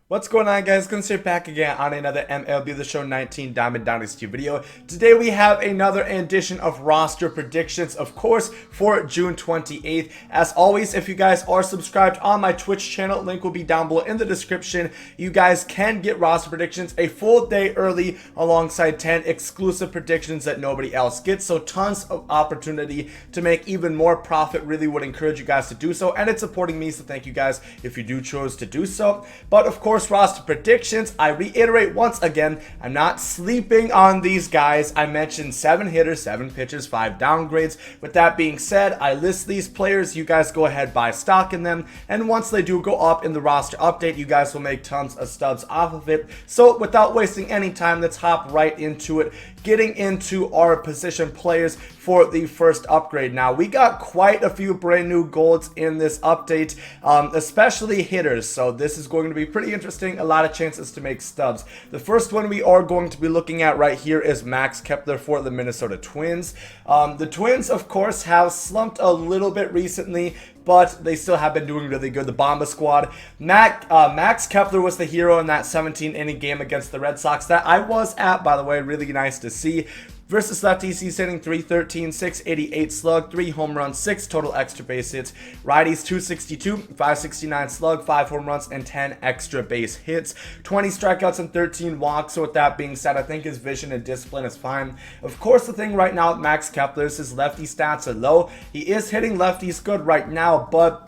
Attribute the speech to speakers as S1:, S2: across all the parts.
S1: What's going on, guys? Gomes here back again on another MLB The Show 19 Diamond Dynasty video. Today we have another edition of roster predictions, of course, for June 28th. As always, if you guys are subscribed on my Twitch channel, link will be down below in the description. You guys can get roster predictions a full day early alongside 10 exclusive predictions that nobody else gets. So tons of opportunity to make even more profit. Really would encourage you guys to do so, and it's supporting me, so thank you guys if you do choose to do so. But of course, roster predictions, I reiterate once again, I'm not sleeping on these guys. I mentioned 7 hitters, 7 pitchers, 5 downgrades. With that being said, I list these players. You guys go ahead, buy stock in them, and once they do go up in the roster update, you guys will make tons of stubs off of it. So without wasting any time, let's hop right into it, getting into our position players for the first upgrade. Now, we got quite a few brand new golds in this update, especially hitters, so this is going to be pretty interesting. A lot of chances to make stubs. The first one we are going to be looking at right here is Max Kepler for the Minnesota Twins. The Twins, of course, have slumped a little bit recently, but they still have been doing really good. The Bomba squad. Max Kepler was the hero in that 17-inning game against the Red Sox that I was at, by the way. Really nice to see. Versus lefties, he's hitting 313, 688 slug, 3 home runs, 6 total extra base hits. Righties, 262, 569 slug, 5 home runs, and 10 extra base hits. 20 strikeouts and 13 walks. So with that being said, I think his vision and discipline is fine. Of course, the thing right now with Max Kepler is his lefty stats are low. He is hitting lefties good right now, but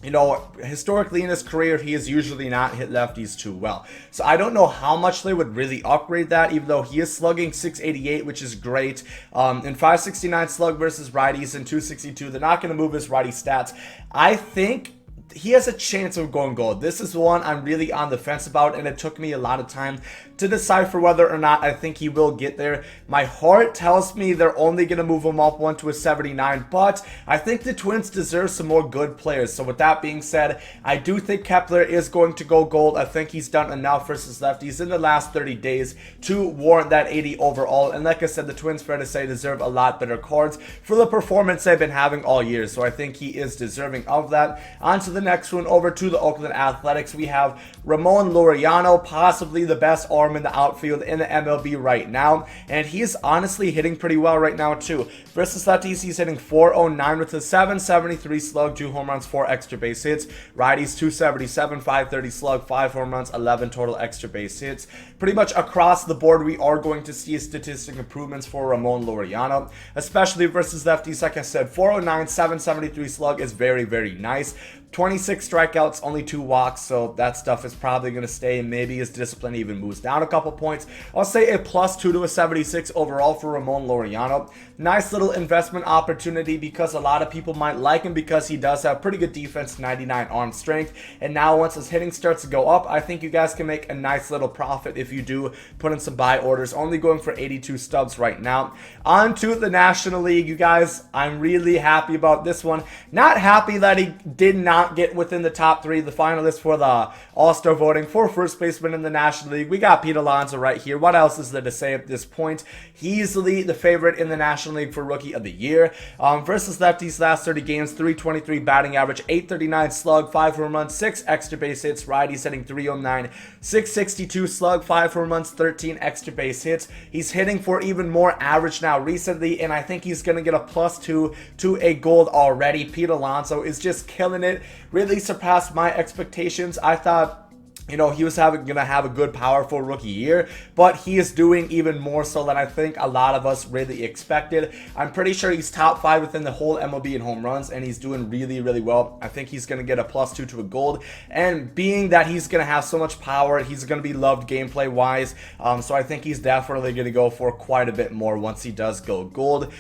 S1: you know, historically in his career, he has usually not hit lefties too well. So I don't know how much they would really upgrade that, even though he is slugging 688, which is great. In 569 slug versus righties and 262, they're not going to move his righty stats. I think he has a chance of going gold. This is one I'm really on the fence about, and it took me a lot of time to decipher whether or not I think he will get there. My heart tells me they're only going to move him up one to a 79, but I think the Twins deserve some more good players. So with that being said, I do think Kepler is going to go gold. I think he's done enough versus lefties in the last 30 days to warrant that 80 overall. And like I said, the Twins, fair to say, deserve a lot better cards for the performance they've been having all year. So I think he is deserving of that. On to the next one, over to the Oakland Athletics. We have Ramon Laureano, possibly the best arm in the outfield in the MLB right now, and he's honestly hitting pretty well right now too. Versus lefties, he's hitting 409 with a 773 slug, 2 home runs, 4 extra base hits. Righties, 277, 530 slug, 5 home runs, 11 total extra base hits. Pretty much across the board, we are going to see statistic improvements for Ramon Laureano, especially versus lefties. Like I said, 409, 773 slug is very, very nice. 26 strikeouts, only 2 walks, so that stuff is probably going to stay. Maybe his discipline even moves down a couple points. I'll say a +2 to a 76 overall for Ramon Laureano. Nice little investment opportunity because a lot of people might like him because he does have pretty good defense, 99 arm strength. And now once his hitting starts to go up, I think you guys can make a nice little profit if you do put in some buy orders. Only going for 82 stubs right now. On to the National League, you guys. I'm really happy about this one. Not happy that he did not get within the top 3, the finalists for the All-Star voting for first baseman in the National League. We got Pete Alonso right here. What else is there to say at this point? Easily the favorite in the National League for Rookie of the Year. Versus lefties, last 30 games, 323 batting average, 839 slug, 5 home runs, 6 extra base hits. Righties hitting 309, 662 slug, 5 home runs, 13 extra base hits. He's hitting for even more average now recently, and I think he's going to get a +2 to a gold already. Pete Alonso is just killing it. Really surpassed my expectations. I thought, you know, he was going to have a good, powerful rookie year, but he is doing even more so than I think a lot of us really expected. I'm pretty sure he's top 5 within the whole MLB in home runs, and he's doing really, really well. I think he's going to get a +2 to a gold, and being that he's going to have so much power, he's going to be loved gameplay-wise, so I think he's definitely going to go for quite a bit more once he does go gold.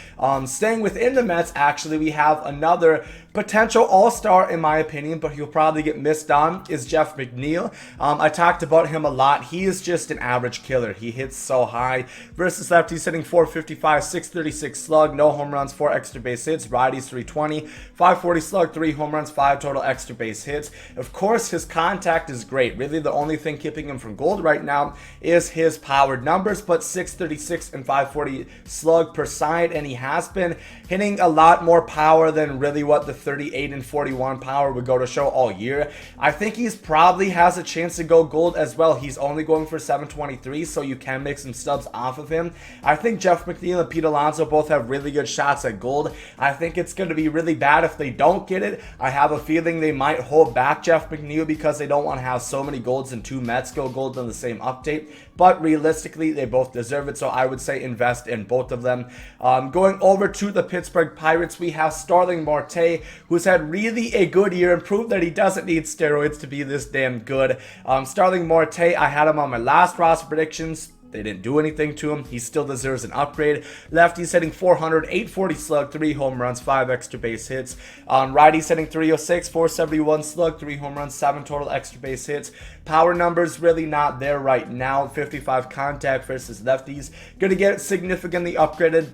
S1: Staying within the Mets, actually, we have another potential all-star in my opinion, but he'll probably get missed on, is Jeff McNeil. I talked about him a lot. He is just an average killer. He hits so high. Versus lefties, hitting 455, 636 slug, no home runs, 4 extra base hits. Righties, 320, 540 slug, 3 home runs, 5 total extra base hits. Of course, his contact is great. Really, the only thing keeping him from gold right now is his powered numbers, but 636 and 540 slug per side, and he has been hitting a lot more power than really what the 38 and 41 power would go to show all year. I think he's probably has a chance chance to go gold as well. He's only going for 723, so you can make some stubs off of him. I think Jeff McNeil and Pete Alonso both have really good shots at gold. I think it's going to be really bad if they don't get it. I have a feeling they might hold back Jeff McNeil because they don't want to have so many golds and 2 Mets go gold in the same update. But realistically, they both deserve it, so I would say invest in both of them. Going over to the Pittsburgh Pirates, we have Starling Marte, who's had really a good year and proved that he doesn't need steroids to be this damn good. Starling Marte, I had him on my last roster predictions. They didn't do anything to him. He still deserves an upgrade. Lefty's hitting 400, 840 slug, 3 home runs, 5 extra base hits. Righty's hitting 306, 471 slug, 3 home runs, 7 total extra base hits. Power numbers really not there right now. 55 contact versus lefties. Going to get significantly upgraded.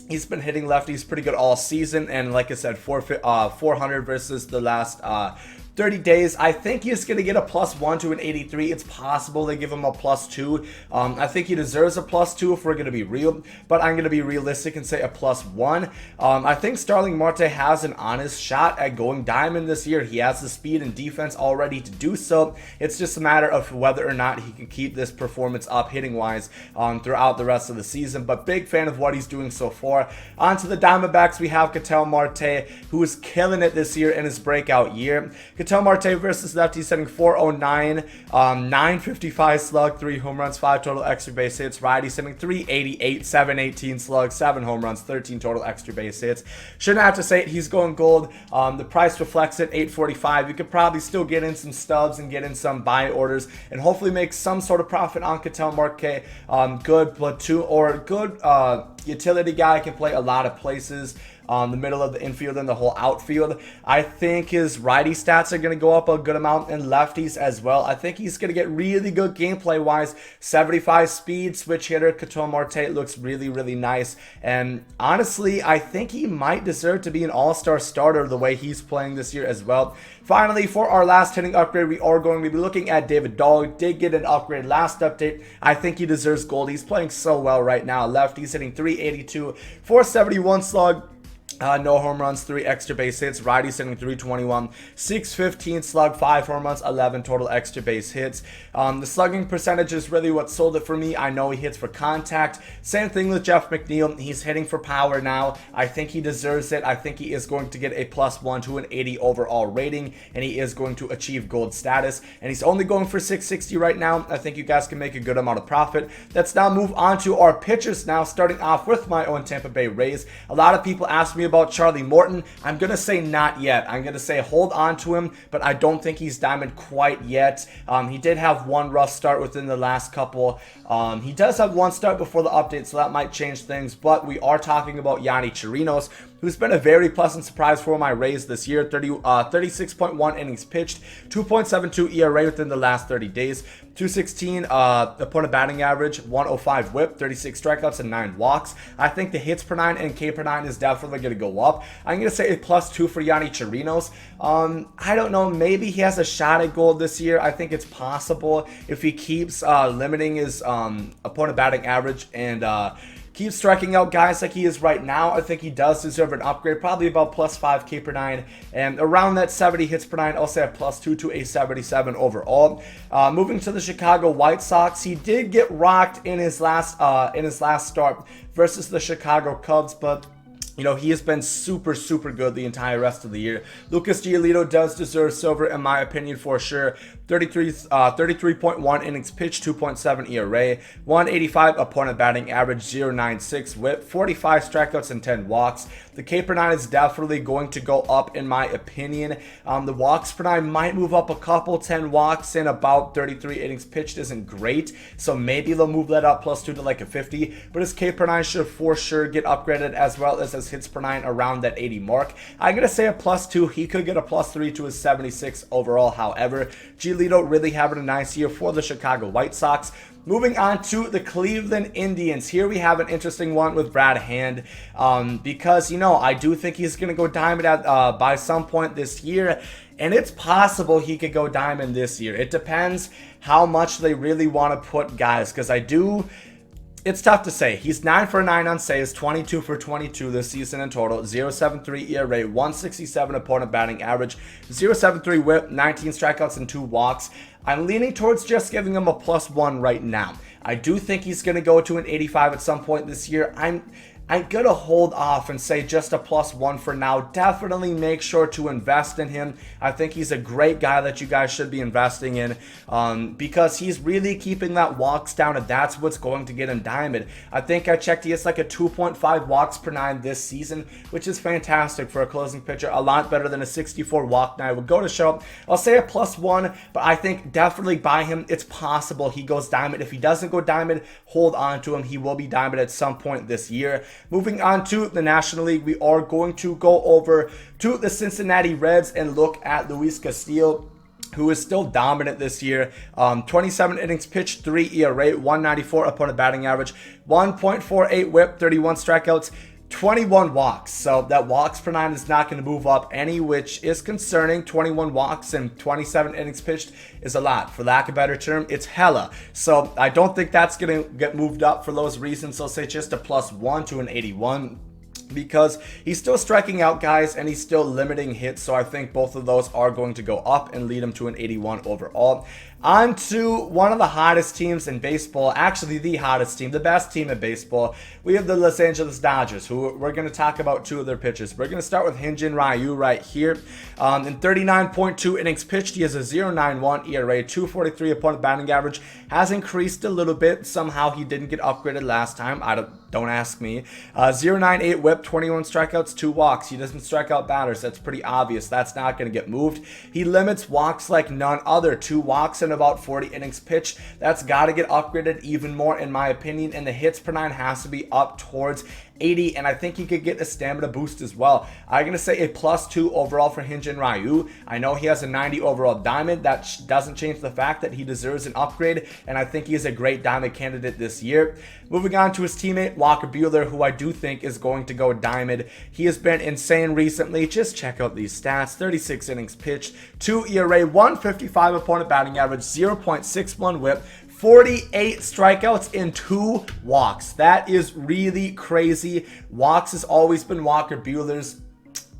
S1: He's been hitting lefties pretty good all season, and like I said, 400 versus the last 30 days. I think he's going to get a +1 to an 83. It's possible they give him a +2. I think he deserves a +2 if we're going to be real, but I'm going to be realistic and say a +1. I think Starling Marte has an honest shot at going diamond this year. He has the speed and defense already to do so. It's just a matter of whether or not he can keep this performance up hitting-wise throughout the rest of the season, but big fan of what he's doing so far. On to the Diamondbacks, we have Ketel Marte, who is killing it this year in his breakout year. Ketel Marte versus lefties hitting 409, 955 slug, 3 home runs, 5 total extra base hits. Righty's hitting 388, 718 slug, 7 home runs, 13 total extra base hits. Shouldn't have to say it, he's going gold. The price reflects it, 845. You could probably still get in some stubs and get in some buy orders and hopefully make some sort of profit on Ketel Marte. Good platoon or good utility guy, can play a lot of places. The middle of the infield and the whole outfield. I think his righty stats are going to go up a good amount, and lefties as well. I think he's going to get really good gameplay wise. 75 speed, switch hitter. Ketel Marte looks really, really nice. And honestly, I think he might deserve to be an all-star starter the way he's playing this year as well. Finally, for our last hitting upgrade, we are going to be looking at David Dahl. Did get an upgrade last update. I think he deserves gold. He's playing so well right now. Lefties hitting 382, 471 slug. No home runs, 3 extra base hits. Righty's hitting 321, 615 slug, 5 home runs, 11 total extra base hits. The slugging percentage is really what sold it for me. I know he hits for contact. Same thing with Jeff McNeil. He's hitting for power now. I think he deserves it. I think he is going to get a +1 to an 80 overall rating, and he is going to achieve gold status. And he's only going for 660 right now. I think you guys can make a good amount of profit. Let's now move on to our pitchers now, starting off with my own Tampa Bay Rays. A lot of people ask me about Charlie Morton. I'm going to say not yet. I'm going to say hold on to him, but I don't think he's diamond quite yet. He did have one rough start within the last couple. He does have one start before the update, so that might change things, but we are talking about Yanni Chirinos, who's been a very pleasant surprise for my Rays this year. 36.1 innings pitched, 2.72 ERA within the last 30 days, 216 opponent batting average, 105 whip, 36 strikeouts, and 9 walks. I think the hits per 9 and K per 9 is definitely going to go up. I'm going to say a +2 for Yanni Chirinos. I don't know, maybe he has a shot at gold this year. I think it's possible if he keeps limiting his opponent batting average and keeps striking out guys like he is right now. I think he does deserve an upgrade, probably about +5 K per 9, and around that 70 hits per 9. I'll say a +2 to a 77 overall. Moving to the Chicago White Sox, he did get rocked in his last start versus the Chicago Cubs, but you know, he has been super, super good the entire rest of the year. Lucas Giolito does deserve silver, in my opinion, for sure. 33.1 innings pitched, 2.7 ERA, 185 opponent batting average, 0.96 whip, 45 strikeouts, and 10 walks. The K per 9 is definitely going to go up, in my opinion. The walks per 9 might move up a couple. 10 walks in about 33 innings pitched isn't great, so maybe they'll move that up +2 to like a 50. But his K per 9 should for sure get upgraded, as well as his hits per 9 around that 80 mark. I'm going to say a +2. He could get a +3 to his 76 overall, however. Giolito really having a nice year for the Chicago White Sox. Moving on to the Cleveland Indians. Here we have an interesting one with Brad Hand, because, you know, I do think he's going to go diamond by some point this year, and it's possible he could go diamond this year. It depends how much they really want to put guys, because it's tough to say. He's 9 for 9 on saves, 22 for 22 this season in total, 0.73 ERA, 167 opponent batting average, 0.73 whip, 19 strikeouts, and 2 walks. I'm leaning towards just giving him a +1 right now. I do think he's going to go to an 85 at some point this year. I'm going to hold off and say just a +1 for now. Definitely make sure to invest in him. I think he's a great guy that you guys should be investing in because he's really keeping that walks down, and that's what's going to get him diamond. I think I checked, he has like a 2.5 walks per 9 this season, which is fantastic for a closing pitcher. A lot better than a 64 walk 9 would go to show. I'll say a +1, but I think definitely buy him. It's possible he goes diamond. If he doesn't go diamond, hold on to him. He will be diamond at some point this year. Moving on to the National League, we are going to go over to the Cincinnati Reds and look at Luis Castillo, who is still dominant this year. 27 innings pitched, 3 ERA, 194 opponent batting average, 1.48 whip, 31 strikeouts, 21 walks. So that walks per 9 is not going to move up any, which is concerning. 21 walks and 27 innings pitched is a lot. For lack of a better term, it's hella. So I don't think that's going to get moved up for those reasons. I'll say just a +1 to an 81. Because he's still striking out guys and he's still limiting hits. So I think both of those are going to go up and lead him to an 81 overall. On to one of the hottest teams in baseball, actually the hottest team, the best team in baseball. We have the Los Angeles Dodgers, who we're going to talk about 2 of their pitchers. We're going to start with Hyun-Jin Ryu right here. In 39.2 innings pitched, he has a 0.91 ERA, 243 opponent batting average. Has increased a little bit. Somehow he didn't get upgraded last time. Don't ask me. 0.98 whip, 21 strikeouts, 2 walks. He doesn't strike out batters. That's pretty obvious. That's not going to get moved. He limits walks like none other. 2 walks and about 40 innings pitched. That's got to get upgraded even more in my opinion, and the hits per 9 has to be up towards 80, and I think he could get a stamina boost as well. I'm going to say a +2 overall for Hyun-Jin Ryu. I know he has a 90 overall diamond. That doesn't change the fact that he deserves an upgrade, and I think he is a great diamond candidate this year. Moving on to his teammate, Walker Buehler, who I do think is going to go diamond. He has been insane recently. Just check out these stats. 36 innings pitched, 2 ERA, 155 opponent batting average, 0.61 whip, 48 strikeouts and 2 walks. That is really crazy. Walks has always been Walker Buehler's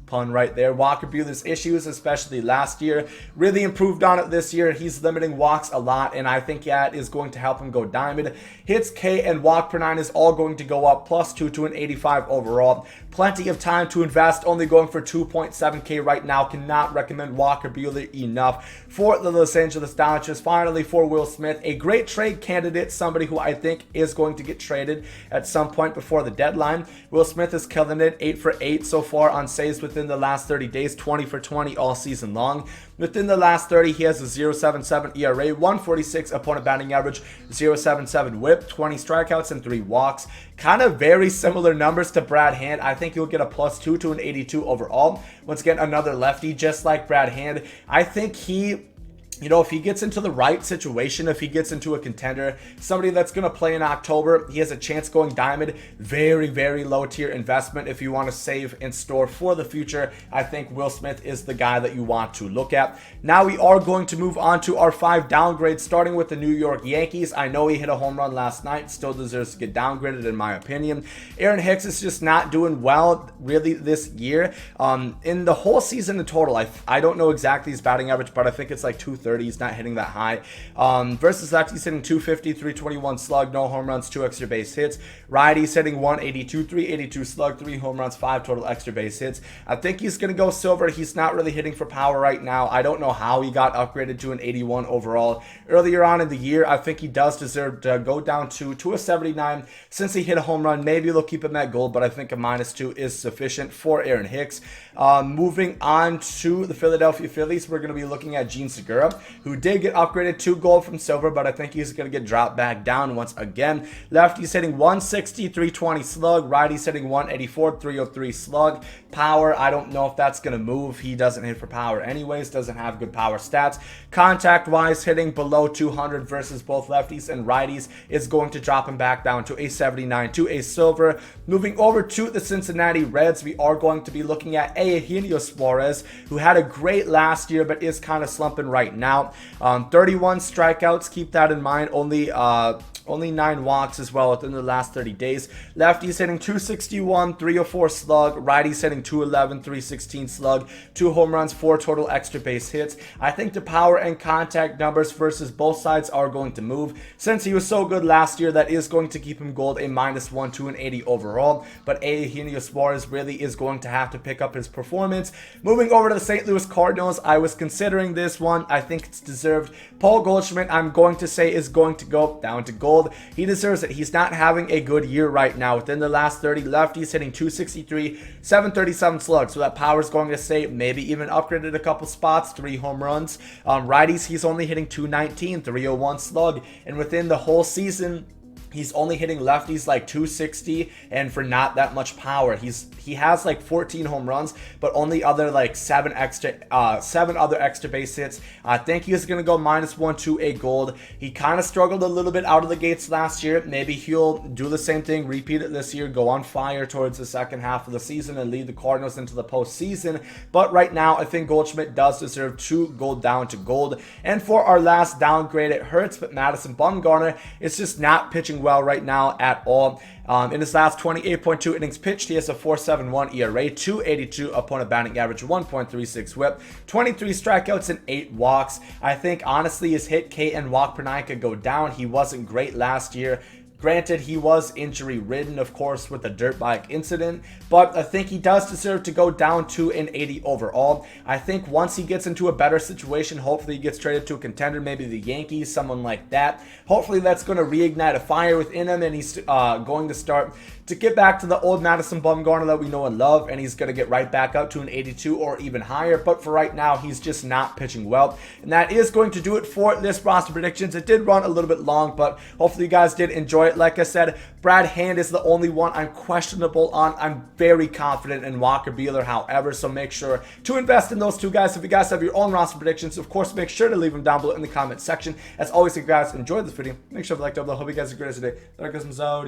S1: pun right there. Walker Buehler's issues, especially last year, really improved on it this year. He's limiting walks a lot, and I think that is going to help him go diamond. Hits, K, and walk per 9 is all going to go up, +2 to an 85 overall. Plenty of time to invest, only going for 2.7K right now. Cannot recommend Walker Buehler enough for the Los Angeles Dodgers. Finally, for Will Smith, a great trade candidate, somebody who I think is going to get traded at some point before the deadline. Will Smith is killing it, 8 for 8 so far on saves within the last 30 days, 20 for 20 all season long. Within the last 30, he has a 0.77 ERA, 146 opponent batting average, 0.77 whip, 20 strikeouts, and 3 walks. Kind of very similar numbers to Brad Hand. I think he'll get a +2 to an 82 overall. Once again, another lefty, just like Brad Hand. I think he, if he gets into the right situation, if he gets into a contender, somebody that's going to play in October, he has a chance going diamond. Very, very low tier investment if you want to save and store for the future. I think Will Smith is the guy that you want to look at. Now we are going to move on to our 5 downgrades, starting with the New York Yankees. I know he hit a home run last night, still deserves to get downgraded in my opinion. Aaron Hicks is just not doing well really this year. In the whole season in total, I don't know exactly his batting average, but I think it's like 230. He's not hitting that high. Versus lefties hitting 250, 321 slug, no home runs, 2 extra base hits. Righties hitting 182, 382 slug, 3 home runs, 5 total extra base hits. I think he's going to go silver. He's not really hitting for power right now. I don't know how he got upgraded to an 81 overall. Earlier on in the year, I think he does deserve to go down to a 79. Since he hit a home run, maybe they'll keep him at gold, but I think a -2 is sufficient for Aaron Hicks. Moving on to the Philadelphia Phillies, we're going to be looking at Jean Segura, who did get upgraded to gold from silver, but I think he's going to get dropped back down once again. Lefty's hitting 160, 320 slug. Righty's hitting 184, 303 slug. Power, I don't know if that's going to move. He doesn't hit for power anyways, doesn't have good power stats. Contact-wise, hitting below 200 versus both lefties and righties is going to drop him back down to a 79, to a silver. Moving over to the Cincinnati Reds, we are going to be looking at Helio Suarez, who had a great last year but is kind of slumping right now. out. 31 strikeouts, keep that in mind. Only 9 walks as well within the last 30 days. Lefty's hitting 261, 304 slug. Righty's hitting 211, 316 slug. 2 home runs, 4 total extra base hits. I think the power and contact numbers versus both sides are going to move. Since he was so good last year, that is going to keep him gold, a -1 to an 80 overall. But Helio Suarez really is going to have to pick up his performance. Moving over to the St. Louis Cardinals, I was considering this one. I think it's deserved. Paul Goldschmidt, I'm going to say, is going to go down to gold. He deserves it. He's not having a good year right now. Within the last 30, lefty's hitting 263, 737 slugs. So that power is going to stay, maybe even upgraded a couple spots, 3 home runs. Righties, he's only hitting 219, 301 slug. And within the whole season, he's only hitting lefties like 260, and for not that much power. He has like 14 home runs, but only other like 7 other extra base hits. I think he's gonna go -1 to a gold. He kind of struggled a little bit out of the gates last year. Maybe he'll do the same thing, repeat it this year, go on fire towards the second half of the season and lead the Cardinals into the postseason. But right now, I think Goldschmidt does deserve to go down to gold. And for our last downgrade, it hurts, but Madison Bumgarner is just not pitching well right now at all. In his last 28.2 innings pitched, he has a 4.71 ERA, 282 opponent batting average, 1.36 whip, 23 strikeouts and 8 walks. I think honestly his hit K and walk per nine could go down. He wasn't great last year. Granted, he was injury-ridden, of course, with the dirt bike incident, but I think he does deserve to go down to an 80 overall. I think once he gets into a better situation, hopefully he gets traded to a contender, maybe the Yankees, someone like that. Hopefully that's going to reignite a fire within him, and he's going to start to get back to the old Madison Bumgarner that we know and love, and he's going to get right back up to an 82 or even higher. But for right now, he's just not pitching well. And that is going to do it for this roster predictions. It did run a little bit long, but hopefully you guys did enjoy it. Like I said, Brad Hand is the only one I'm questionable on. I'm very confident in Walker Buehler, however, so make sure to invest in those two guys. If you guys have your own roster predictions, of course, make sure to leave them down below in the comment section. As always, if you guys enjoyed this video, make sure to like down below. Hope you guys have a great day. That goes out.